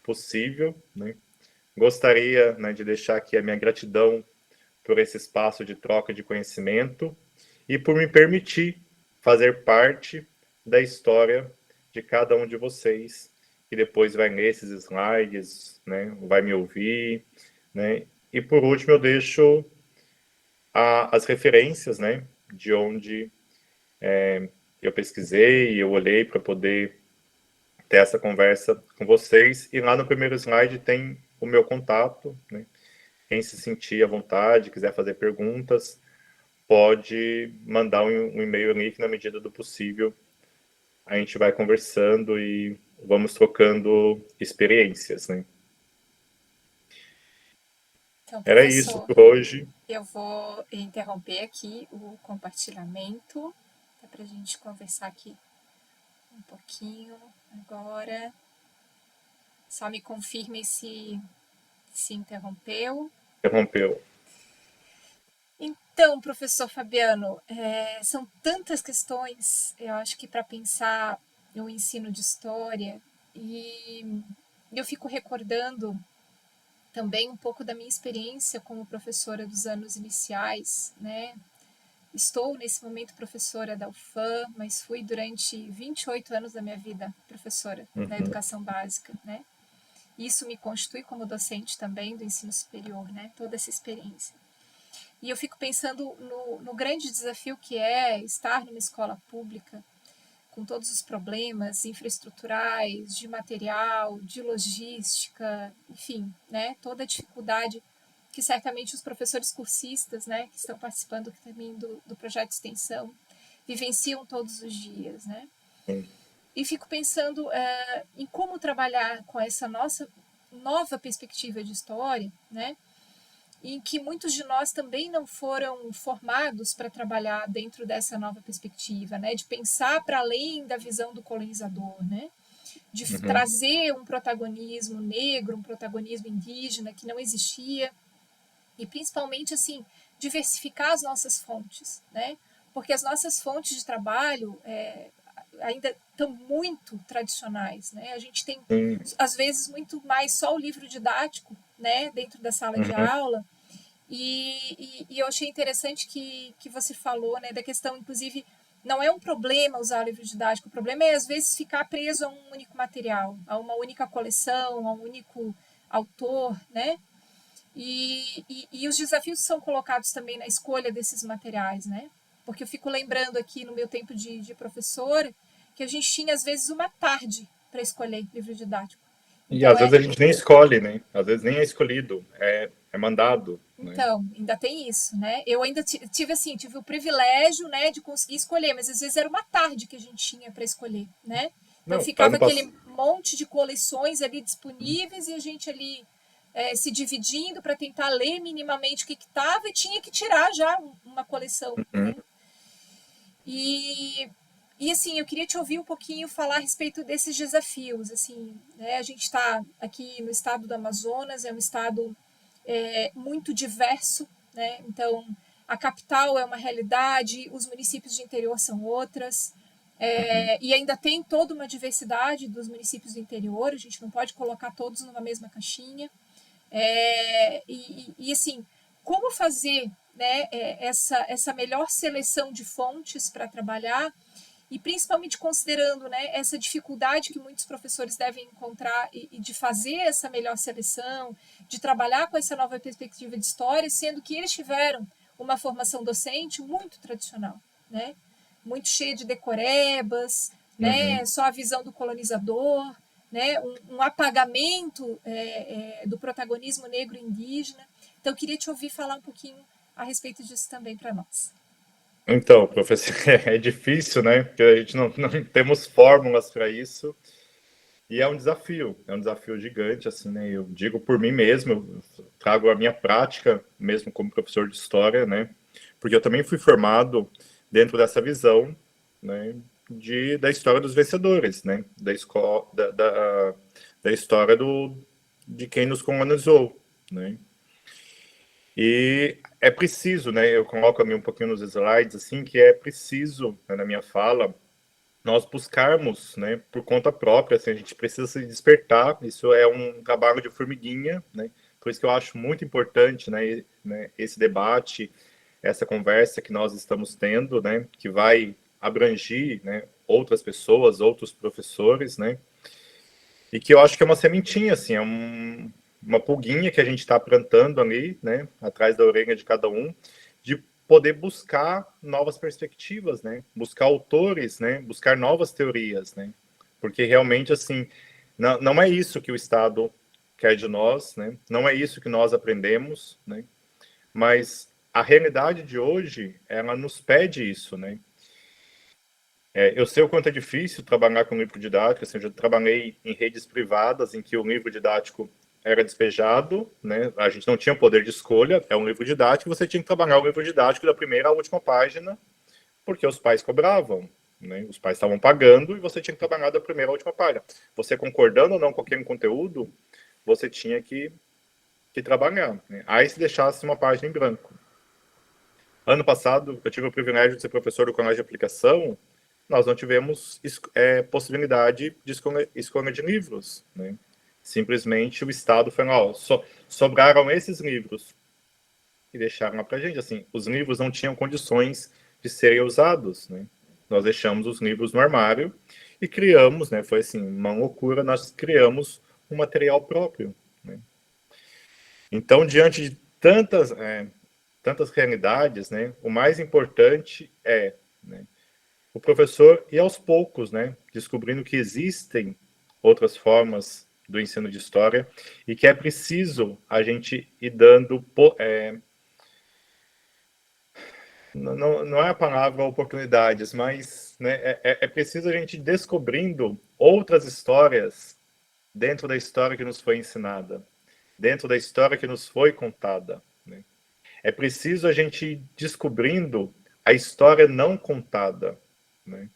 possível, né. Gostaria, né, de deixar aqui a minha gratidão por esse espaço de troca de conhecimento e por me permitir fazer parte da história de cada um de vocês, que depois vai ler esses slides, né, vai me ouvir, né, e por último eu deixo as referências, né, de onde eu pesquisei e eu olhei para poder ter essa conversa com vocês, e lá no primeiro slide tem o meu contato, né, quem se sentir à vontade, quiser fazer perguntas, pode mandar um e-mail ali que, na medida do possível, a gente vai conversando e vamos trocando experiências, né? Então, Era isso professor, por hoje. eu vou interromper aqui o compartilhamento, para a gente conversar aqui um pouquinho agora. Só me confirme se interrompeu. Interrompeu. Então, professor Fabiano, são tantas questões, eu acho que para pensar no ensino de história, e eu fico recordando também um pouco da minha experiência como professora dos anos iniciais, né? Estou nesse momento professora da UFAM, mas fui durante 28 anos da minha vida professora da Uhum. educação básica, né? Isso me constitui como docente também do ensino superior, né? Toda essa experiência. E eu fico pensando no grande desafio que é estar numa escola pública, com todos os problemas infraestruturais, de material, de logística, enfim, né, toda a dificuldade que certamente os professores cursistas, né, que estão participando também do projeto de extensão, vivenciam todos os dias, né? Sim. E fico pensando em como trabalhar com essa nossa nova perspectiva de história, né? Em que muitos de nós também não foram formados para trabalhar dentro dessa nova perspectiva, né? De pensar para além da visão do colonizador, né? De Uhum. trazer um protagonismo negro, um protagonismo indígena que não existia e principalmente assim diversificar as nossas fontes, né? Porque as nossas fontes de trabalho ainda estão muito tradicionais, né? A gente tem Sim. às vezes muito mais só o livro didático, né, dentro da sala de Uhum. aula. E eu achei interessante que você falou, né, da questão, inclusive, não é um problema usar o livro didático, o problema é, às vezes, ficar preso a um único material, a uma única coleção, a um único autor, né? E os desafios são colocados também na escolha desses materiais, né? Porque eu fico lembrando aqui no meu tempo de professora que a gente tinha, às vezes, uma tarde para escolher livro didático. E Então, às vezes a gente nem escolhe, né? Às vezes nem é escolhido, é mandado, né? Então, ainda tem isso, né? Eu ainda tive o privilégio, né, de conseguir escolher, mas às vezes era uma tarde que a gente tinha para escolher, né? Então Não, ficava ano aquele passado. monte de coleções ali disponíveis e a gente ali se dividindo para tentar ler minimamente o que estava e tinha que tirar já uma coleção, né? E, e assim, eu queria te ouvir um pouquinho falar a respeito desses desafios, assim, né? A gente está aqui no estado do Amazonas, é um estado muito diverso, né? Então, a capital é uma realidade, os municípios de interior são outras. Uhum. E ainda tem toda uma diversidade dos municípios do interior, a gente não pode colocar todos numa mesma caixinha. Assim, como fazer, né, essa melhor seleção de fontes para trabalhar, e principalmente considerando, né, essa dificuldade que muitos professores devem encontrar e de fazer essa melhor seleção, de trabalhar com essa nova perspectiva de história, sendo que eles tiveram uma formação docente muito tradicional, né? Muito cheia de decorebas, né? Uhum. Só a visão do colonizador, né? Um apagamento do protagonismo negro indígena. Então, eu queria te ouvir falar um pouquinho a respeito disso também para nós. Então, professor, é difícil, né? Porque a gente não temos fórmulas para isso. E é um desafio gigante, assim, né? Eu digo por mim mesmo, eu trago a minha prática, mesmo como professor de história, né? Porque eu também fui formado dentro dessa visão, né? Da história dos vencedores, né? Da escola, da história de quem nos colonizou, né? E é preciso, né? Eu coloco ali um pouquinho nos slides, assim, que é preciso, né, na minha fala, nós buscarmos, né, por conta própria, assim, a gente precisa se despertar, isso é um trabalho de formiguinha, né, por isso que eu acho muito importante, né, esse debate, essa conversa que nós estamos tendo, né, que vai abranger, né, outras pessoas, outros professores, né, e que eu acho que é uma sementinha, assim, uma pulguinha que a gente está plantando ali, né, atrás da orelha de cada um, de poder buscar novas perspectivas, né, buscar autores, né, buscar novas teorias, né, porque realmente, assim, não é isso que o Estado quer de nós, né, não é isso que nós aprendemos, né, mas a realidade de hoje, ela nos pede isso, né. Eu sei o quanto é difícil trabalhar com livro didático, assim, eu já trabalhei em redes privadas em que o livro didático era despejado, né? A gente não tinha poder de escolha, é um livro didático, você tinha que trabalhar o livro didático da primeira à última página, porque os pais cobravam, né? Os pais estavam pagando e você tinha que trabalhar da primeira à última página. Você concordando ou não com aquele conteúdo, você tinha que trabalhar, né? Aí se deixasse uma página em branco. Ano passado, eu tive o privilégio de ser professor do colégio de aplicação, nós não tivemos possibilidade de escolha de livros, né? Simplesmente o Estado falou, ó, sobraram esses livros e deixaram lá pra gente. Assim, os livros não tinham condições de serem usados, né? Nós deixamos os livros no armário e criamos, né? Foi assim, uma loucura, nós criamos um material próprio, né? Então, diante de tantas realidades, né? O mais importante né, o professor ir aos poucos, né, descobrindo que existem outras formas do ensino de história e que é preciso a gente ir dando não é a palavra oportunidades, mas né, é preciso a gente ir descobrindo outras histórias dentro da história que nos foi ensinada, dentro da história que nos foi contada, né? É preciso a gente ir descobrindo a história não contada, né?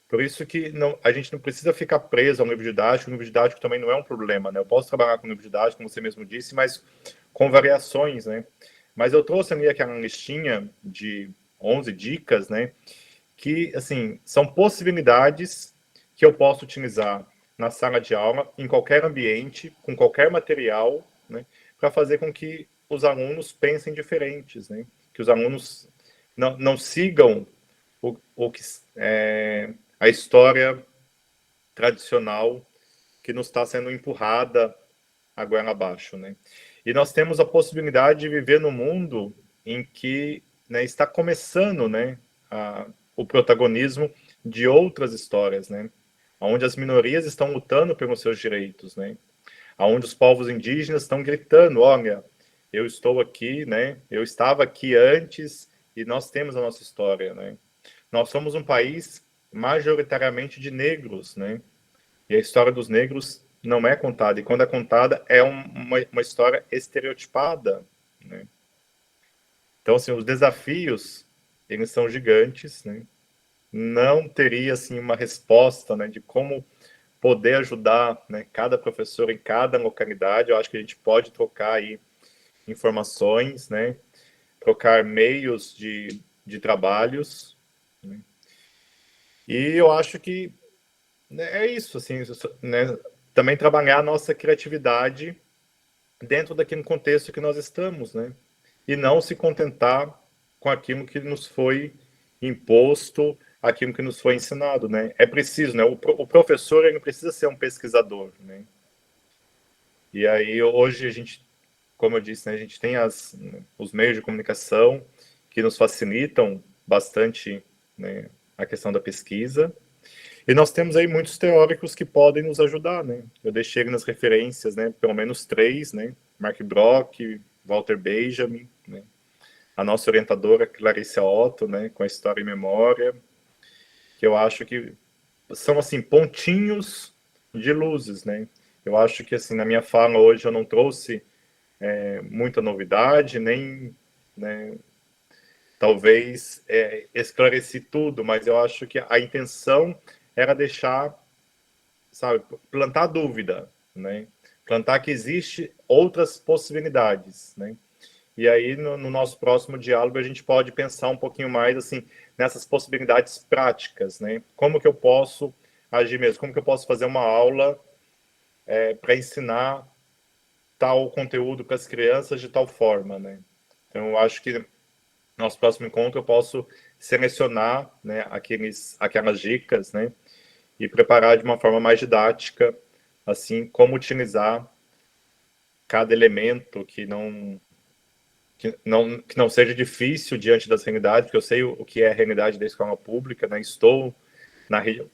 Por isso que a gente não precisa ficar preso a um livro didático. O livro didático também não é um problema, né? Eu posso trabalhar com livro didático, como você mesmo disse, mas com variações, né? Mas eu trouxe ali aquela listinha de 11 dicas, né? Que, assim, são possibilidades que eu posso utilizar na sala de aula, em qualquer ambiente, com qualquer material, né? Para fazer com que os alunos pensem diferentes, né? Que os alunos não sigam o que a história tradicional que nos está sendo empurrada a goela abaixo, né? E nós temos a possibilidade de viver num mundo em que, né, está começando, né, o protagonismo de outras histórias, né? Onde as minorias estão lutando pelos seus direitos, né? Onde os povos indígenas estão gritando, olha, eu estou aqui, né? Eu estava aqui antes e nós temos a nossa história, né? Nós somos um país majoritariamente de negros, né? E a história dos negros não é contada. E quando é contada, é uma história estereotipada, né? Então, assim, os desafios, eles são gigantes, né? Não teria, assim, uma resposta, né, de como poder ajudar, né, cada professor em cada localidade. Eu acho que a gente pode trocar aí informações, né? Trocar meios de trabalhos, né? E eu acho que, né, é isso, assim, né, também trabalhar a nossa criatividade dentro daquele contexto que nós estamos, né? E não se contentar com aquilo que nos foi imposto, aquilo que nos foi ensinado, né? É preciso, né? O professor ele precisa ser um pesquisador, né? E aí hoje a gente, como eu disse, né, a gente tem os meios de comunicação que nos facilitam bastante, né, a questão da pesquisa. E nós temos aí muitos teóricos que podem nos ajudar, né? Eu deixei nas referências, né, pelo menos três, né? Mark Brock, Walter Benjamin, né? A nossa orientadora Clarissa Otto, né, com a História e Memória, que eu acho que são assim pontinhos de luzes, né? Eu acho que assim na minha fala hoje eu não trouxe muita novidade, nem, né, talvez esclareci tudo, mas eu acho que a intenção era deixar, sabe, plantar dúvida, né? Plantar que existe outras possibilidades, né? E aí no nosso próximo diálogo a gente pode pensar um pouquinho mais assim nessas possibilidades práticas, né? Como que eu posso agir mesmo? Como que eu posso fazer uma aula para ensinar tal conteúdo para as crianças de tal forma, né? Então eu acho que no nosso próximo encontro eu posso selecionar, né, aquelas dicas, né, e preparar de uma forma mais didática, assim, como utilizar cada elemento que não seja difícil diante das realidades, porque eu sei o que é a realidade da escola pública, né? Estou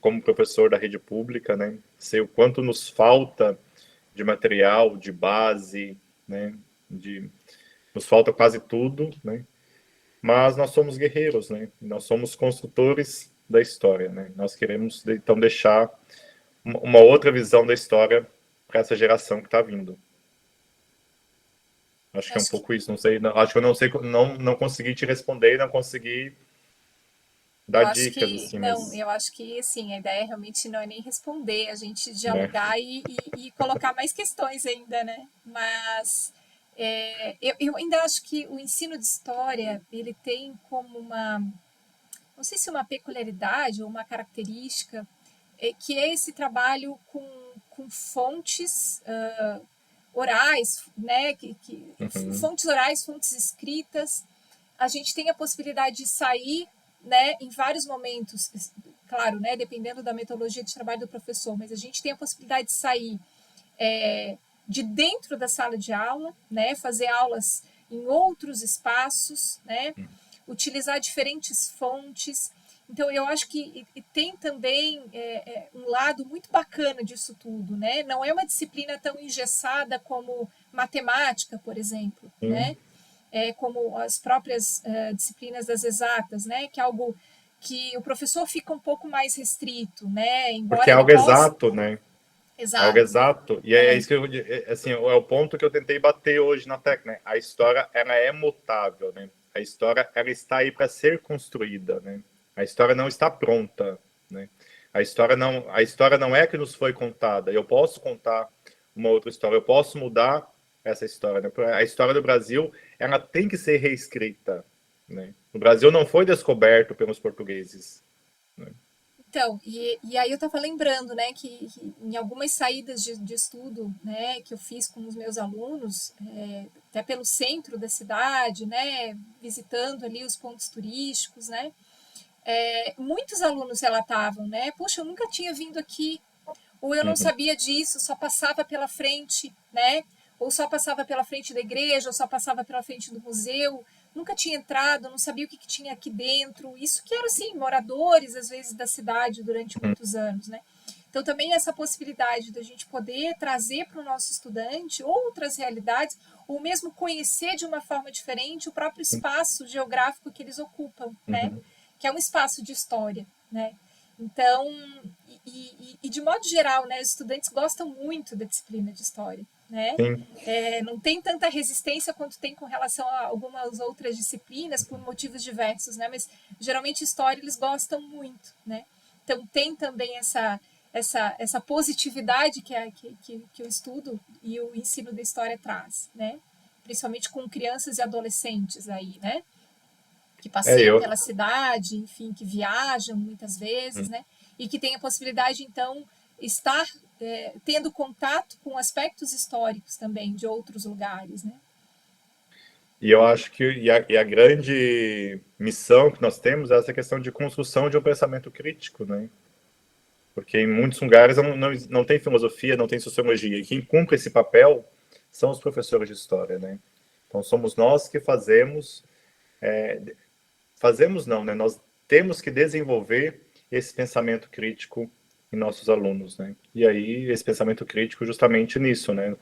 como professor da rede pública, né? Sei o quanto nos falta de material, de base, né? Nos falta quase tudo, né? Mas nós somos guerreiros, né? Nós somos construtores da história, né? Nós queremos então deixar uma outra visão da história para essa geração que está vindo. Acho que é um Acho que pouco isso. Não sei, acho que eu não sei, não consegui te responder, não consegui eu dar acho dicas que assim, não, mas, eu acho que assim, a ideia realmente não é nem responder, a gente né? dialogar e colocar mais questões ainda, né? Mas eu ainda acho que o ensino de história ele tem como uma, não sei se uma peculiaridade ou uma característica, que é esse trabalho com fontes orais, né? Uhum, Fontes orais, fontes escritas. A gente tem a possibilidade de sair, né, em vários momentos, claro, né, dependendo da metodologia de trabalho do professor, mas a gente tem a possibilidade de sair de dentro da sala de aula, né, fazer aulas em outros espaços, né, utilizar diferentes fontes. Então, eu acho que tem também um lado muito bacana disso tudo, né? Não é uma disciplina tão engessada como matemática, por exemplo, sim. né? Como as próprias disciplinas das exatas, né? Que é algo que o professor fica um pouco mais restrito, né? Porque Embora é ele algo possa. exato, né? É algo Exato. exato. E é É, isso que assim, é o ponto que eu tentei bater hoje na tecla, né? A história, ela é mutável, né? A história, ela está aí para ser construída, né? A história não está pronta, né? A história não é que nos foi contada. Eu posso contar uma outra história, eu posso mudar essa história, né? A história do Brasil, ela tem que ser reescrita, né? O Brasil não foi descoberto pelos portugueses, né? então, e aí eu estava lembrando, né, que em algumas saídas de estudo, né, que eu fiz com os meus alunos, até pelo centro da cidade, né, visitando ali os pontos turísticos, né, muitos alunos relatavam, né, poxa, eu nunca tinha vindo aqui, ou eu não Uhum. sabia disso, só passava pela frente, né? Ou só passava pela frente da igreja, ou só passava pela frente do museu, nunca tinha entrado, não sabia o que tinha aqui dentro. Isso que eram, assim, moradores, às vezes, da cidade durante muitos anos, né? Então, também essa possibilidade da gente poder trazer para o nosso estudante outras realidades, ou mesmo conhecer de uma forma diferente o próprio espaço geográfico que eles ocupam, né? Uhum. Que é um espaço de história, né? Então, e de modo geral, né, os estudantes gostam muito da disciplina de história, né? Sim. Não tem tanta resistência quanto tem com relação a algumas outras disciplinas por motivos diversos, né? Mas geralmente história eles gostam muito, né? Então tem também essa positividade que o estudo e o ensino da história traz, né? Principalmente com crianças e adolescentes aí, né? que É, passeiam eu, pela cidade, enfim, que viajam muitas vezes, né? E que têm a possibilidade, então, estar tendo contato com aspectos históricos também de outros lugares, né? e eu acho que e a grande missão que nós temos é essa questão de construção de um pensamento crítico, né? Porque em muitos lugares não tem filosofia, não tem sociologia. E quem cumpre esse papel são os professores de história, né? Então somos nós que fazemos não, né? Nós temos que desenvolver esse pensamento crítico em nossos alunos, né? E aí esse pensamento crítico justamente nisso, né?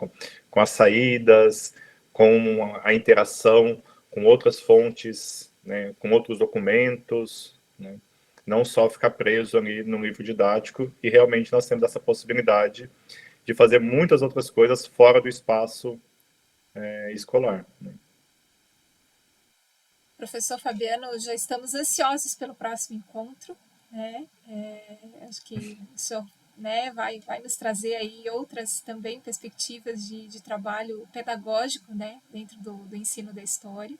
Com as saídas, com a interação com outras fontes, né? Com outros documentos, né? Não só ficar preso ali no livro didático, e realmente nós temos essa possibilidade de fazer muitas outras coisas fora do espaço escolar, né? Professor Fabiano, já estamos ansiosos pelo próximo encontro, né? Acho que o senhor, né, vai nos trazer aí outras também perspectivas de trabalho pedagógico, né, dentro do ensino da história.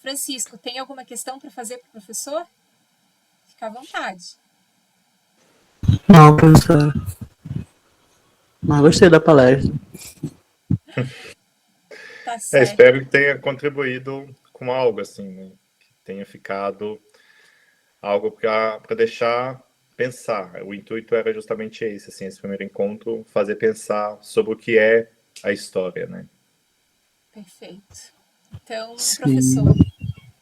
Francisco, tem alguma questão para fazer para o professor? Fica à vontade. Não, professora. Mas gostei da palestra. Tá certo. Espero que tenha contribuído com algo assim, né? Que tenha ficado algo para deixar pensar. O intuito era justamente esse, assim, esse primeiro encontro, fazer pensar sobre o que é a história, né? Perfeito. Então, Sim. professor,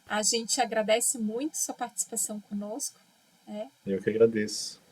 a gente agradece muito sua participação conosco, né? Eu que agradeço.